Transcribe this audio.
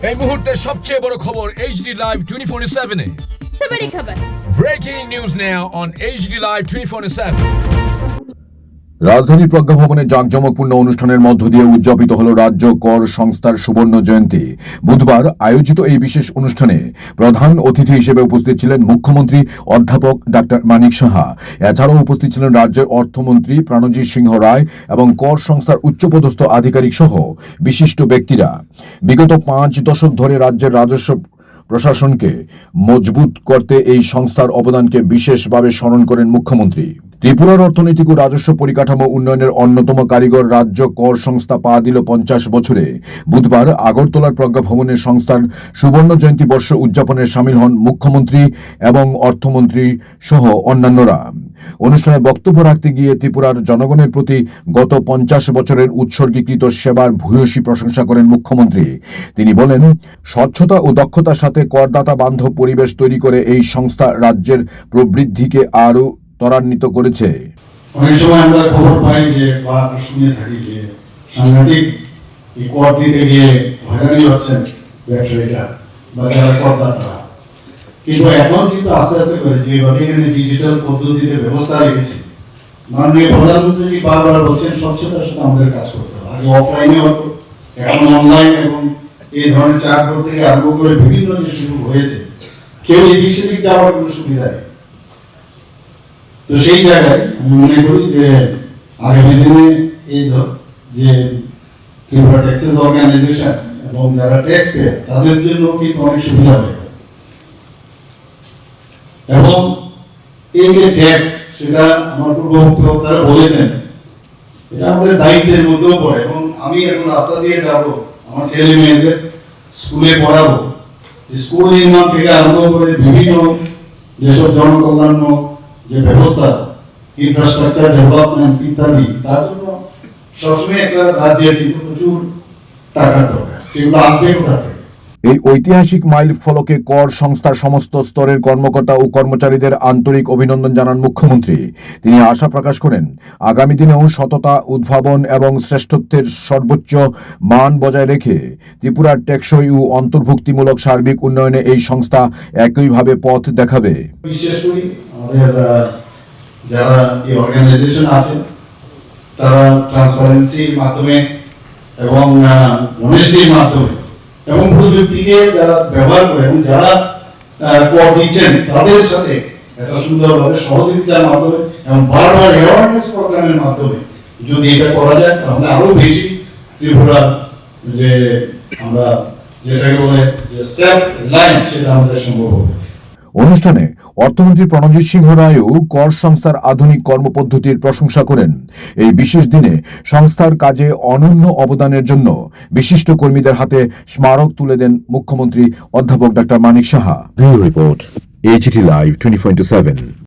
এই মুহূর্তের সবচেয়ে বড় খবর HD Live 24/7 এ। बड़ी खबर। Breaking news now on HD Live 24/7। রাজধানীর প্রজ্ঞা ভবনে জাঁকজমকপূর্ণ অনুষ্ঠানের মধ্য দিয়ে উদযাপিত হল রাজ্য কর সংস্থার সুবর্ণ জয়ন্তী। বুধবার আয়োজিত এই বিশেষ অনুষ্ঠানে প্রধান অতিথি হিসেবে উপস্থিত ছিলেন মুখ্যমন্ত্রী অধ্যাপক ডাক্তার মানিক সাহা। এছাড়াও উপস্থিত ছিলেন রাজ্যের অর্থমন্ত্রী প্রাণজিৎ সিংহ রায় এবং কর সংস্থার উচ্চপদস্থ আধিকারিক সহ বিশিষ্ট ব্যক্তিরা। বিগত 5 দশক ধরে রাজ্যের রাজস্ব প্রশাসনকে মজবুত করতে এই সংস্থার অবদানকে বিশেষভাবে স্মরণ করেন মুখ্যমন্ত্রী। ত্রিপুরার অর্থনৈতিক ও রাজস্ব পরিকাঠামো উন্নয়নের অন্যতম কারিগর রাজ্য কর সংস্থা পা দিল 50 বছরে। বুধবার আগরতলার প্রজ্ঞা ভবনের সংস্থার সুবর্ণ জয়ন্তী বর্ষ উদযাপনে সামিল হন মুখ্যমন্ত্রী এবং অর্থমন্ত্রী সহ অন্যান্যরা। অনুষ্ঠানে বক্তব্য রাখতে গিয়ে ত্রিপুরার জনগণের প্রতি গত 50 বছরের উৎসর্গীকৃত সেবার ভূয়সী প্রশংসা করেন মুখ্যমন্ত্রী। তিনি বলেন, স্বচ্ছতা ও দক্ষতার সাথে করদাতা বান্ধব পরিবেশ তৈরি করে এই সংস্থা রাজ্যের প্রবৃদ্ধিকে আরও ত্বরান্বিত করেছে। অনেক সময় আমরা খবর পাই যে বা শুনে থাকি যে সাংঘাতিক এই কর দিতে গিয়ে হয়রানি হচ্ছেন ব্যবসায়ীরা বা যারা করদাতারা। কিন্তু এখন কিন্তু আস্তে আস্তে করে যেভাবে এখানে ডিজিটাল পদ্ধতিতে ব্যবস্থা রেখেছে, মাননীয় প্রধানমন্ত্রী বারবার বলছেন স্বচ্ছতার সাথে আমাদের কাজ করতে হবে। আগে অফলাইনে হতো, এখন অনলাইন এবং এই ধরনের চার্টবোর্ড থেকে আরম্ভ করে বিভিন্ন যে শুরু হয়েছে, কেউ এদিক সেদিক যাওয়ার কোনো সুবিধা নেই। তো সেই জায়গায় আমি মনে করি যে আগামী দিনে এই যে ত্রিপুরা ট্যাক্সেস অর্গানাইজেশন এবং যারা ট্যাক্স পেয়ার তাদের জন্য কিন্তু অনেক সুবিধা হবে। এবং এই যে ট্যাক্স, সেটা আমার পূর্ববক্তারা বলেছেন, এটা আমাদের দায়িত্বের মধ্যেও পড়ে। এবং আমি এখন রাস্তা দিয়ে যাবো, আমার ছেলে মেয়েদের স্কুলে পড়াবো, স্কুল নির্মাণ থেকে আরম্ভ করে বিভিন্ন যেসব জনকল্যাণ যে ব্যবস্থা, ইনফ্রাস্ট্রাকচার ডেভেলপমেন্ট ইত্যাদি, তার জন্য সবসময় একটা রাজ্যের কিন্তু প্রচুর টাকার দরকার, সেগুলো আসবে কোথা থেকে? এই ঐতিহাসিক মাইল ফলকে কর সংস্থার সমস্ত স্তরের কর্মকর্তা ও কর্মচারীদের আন্তরিক অভিনন্দন জানান মুখ্যমন্ত্রী। তিনি আশা প্রকাশ করেন, আগামী দিনেও সততা, উদ্ভাবন এবং শ্রেষ্ঠত্বের সর্বোচ্চ মান বজায় রেখে ত্রিপুরার টেকসই ও অন্তর্ভুক্তিমূলক সার্বিক উন্নয়নে এই সংস্থা একইভাবে পথ দেখাবে। বিশেষ করে আমাদের যারা এই অর্গানাইজেশন আছে, তারা ট্রান্সপারেন্সির মাধ্যমে এবং অনেস্টির মাধ্যমে এবং প্রযুক্তিকে যারা ব্যবহার করে এবং যারা কর দিচ্ছেন তাদের সাথে একটা সুন্দরভাবে সহযোগিতার মাধ্যমে এবং বারবার অ্যাওয়ারনেস প্রোগ্রামের মাধ্যমে যদি এটা করা যায়, তাহলে আরো বেশি ত্রিপুরা যে আমরা যেটাকে বলে যে সেলফ রিলায়েন্স, সেটা আমাদের সম্ভব হবে। অনুষ্ঠানে অর্থমন্ত্রী প্রণজিৎ সিংহ রায়ও কর সংস্থার আধুনিক কর্মপদ্ধতির প্রশংসা করেন। এই বিশেষ দিনে সংস্থার কাজে অনন্য অবদানের জন্য বিশিষ্ট কর্মীদের হাতে স্মারক তুলে দেন মুখ্যমন্ত্রী অধ্যাপক doctor Manik Saha. Report HD Live 24/7।